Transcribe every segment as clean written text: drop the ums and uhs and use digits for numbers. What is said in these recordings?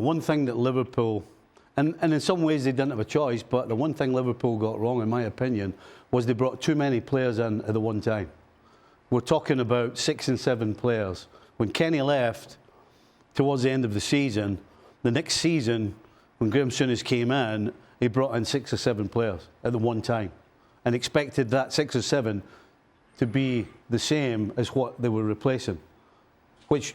one thing that Liverpool, and in some ways they didn't have a choice, but the one thing Liverpool got wrong, in my opinion, was they brought too many players in at the one time. We're talking about 6 and 7 players. When Kenny left towards the end of the season, the next season, when Graham Souness came in, he brought in 6 or 7 players at the one time and expected that 6 or 7 to be the same as what they were replacing, which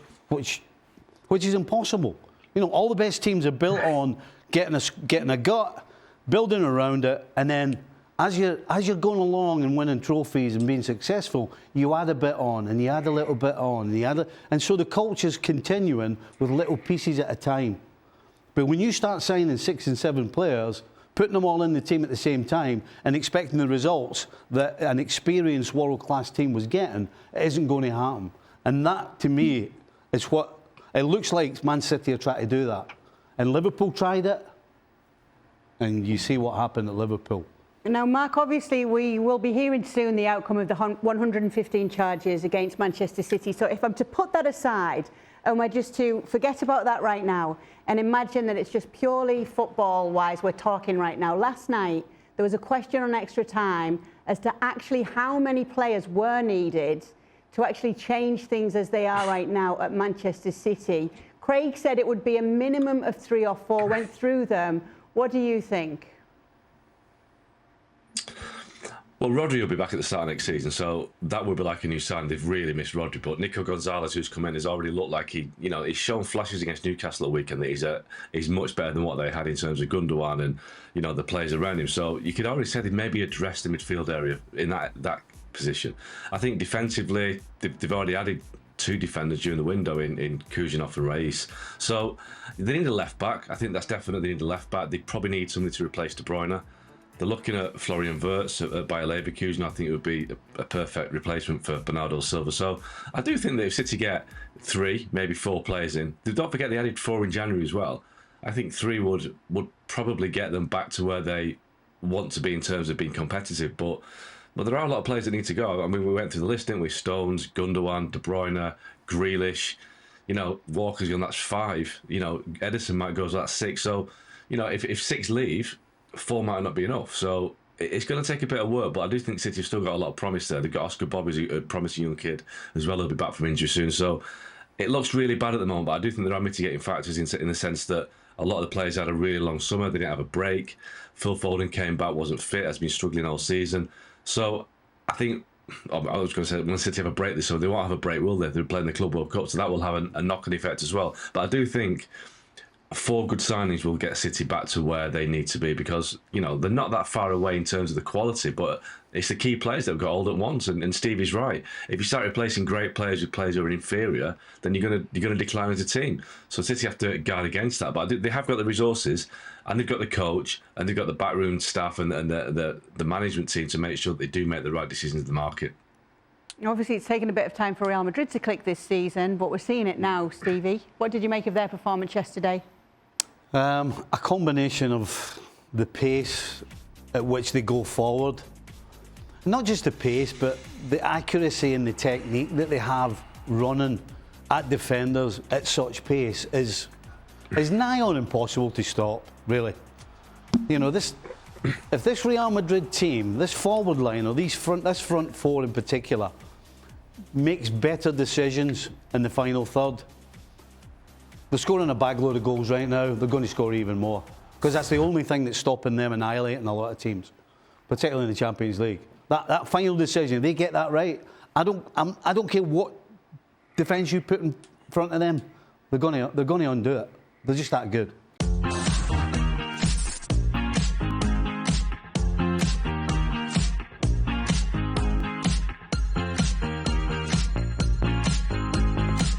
is impossible. You know, all the best teams are built on getting a gut, building around it, and then as you're going along and winning trophies and being successful, you add a bit on, and you add a little bit on, and so the culture's continuing with little pieces at a time. But when you start signing 6 and 7 players, putting them all in the team at the same time and expecting the results that an experienced world-class team was getting, it isn't going to happen. And that, to me, is what it looks like. Man City are trying to do that. And Liverpool tried it, and you see what happened at Liverpool. Now, Mark, obviously we will be hearing soon the outcome of the 115 charges against Manchester City. So if I'm to put that aside, and we're just to forget about that right now and imagine that it's just purely football-wise we're talking right now. Last night, there was a question on Extra Time as to actually how many players were needed to actually change things as they are right now at Manchester City. Craig said it would be a minimum of 3 or 4, went through them. What do you think? Well, Rodri will be back at the start of next season, so that would be like a new signing. They've really missed Rodri, but Nico Gonzalez, who's come in, has already looked like he's shown flashes against Newcastle at the weekend that he's much better than what they had in terms of Gundogan and the players around him. So you could already say they maybe addressed the midfield area in that position. I think defensively they've already added 2 defenders during the window in Kujanov and Reis. So they need a left back. I think that's definitely they need a left back. They probably need somebody to replace De Bruyne. They're looking at Florian Wirtz at Bayer Leverkusen. I think it would be a perfect replacement for Bernardo Silva. So I do think that if City get 3, maybe 4 players in, don't forget they added 4 in January as well. I think 3 would probably get them back to where they want to be in terms of being competitive. But there are a lot of players that need to go. I mean, we went through the list, didn't we? Stones, Gundogan, De Bruyne, Grealish. Walker's gone, that's 5. Edison might go, so that's 6. So, if 6 leave, 4 might not be enough. So it's going to take a bit of work, but I do think City have still got a lot of promise there. They've got Oscar Bob, who's a promising young kid, as well. He'll be back from injury soon. So it looks really bad at the moment, but I do think there are mitigating factors in the sense that a lot of the players had a really long summer. They didn't have a break. Phil Foden came back, wasn't fit, has been struggling all season. So I think, I was going to say, when City have a break this summer, they won't have a break, will they? They're playing the Club World Cup, so that will have a knock-on effect as well. But I do think 4 good signings will get City back to where they need to be, because they're not that far away in terms of the quality, but it's the key players that have got old at once. And Stevie's right. If you start replacing great players with players who are inferior, then you're going to decline as a team. So City have to guard against that. But they have got the resources, and they've got the coach, and they've got the backroom staff and the management team to make sure that they do make the right decisions in the market. Obviously, it's taken a bit of time for Real Madrid to click this season, but we're seeing it now, Stevie. What did you make of their performance yesterday? A combination of the pace at which they go forward. Not just the pace, but the accuracy and the technique that they have running at defenders at such pace is nigh on impossible to stop, really. If this Real Madrid team, this forward line, or this front 4 in particular, makes better decisions in the final third, they're scoring a bagload of goals right now. They're going to score even more, because that's the only thing that's stopping them annihilating a lot of teams, particularly in the Champions League. That final decision, if they get that right, I don't care what defence you put in front of them, they're going to undo it. They're just that good.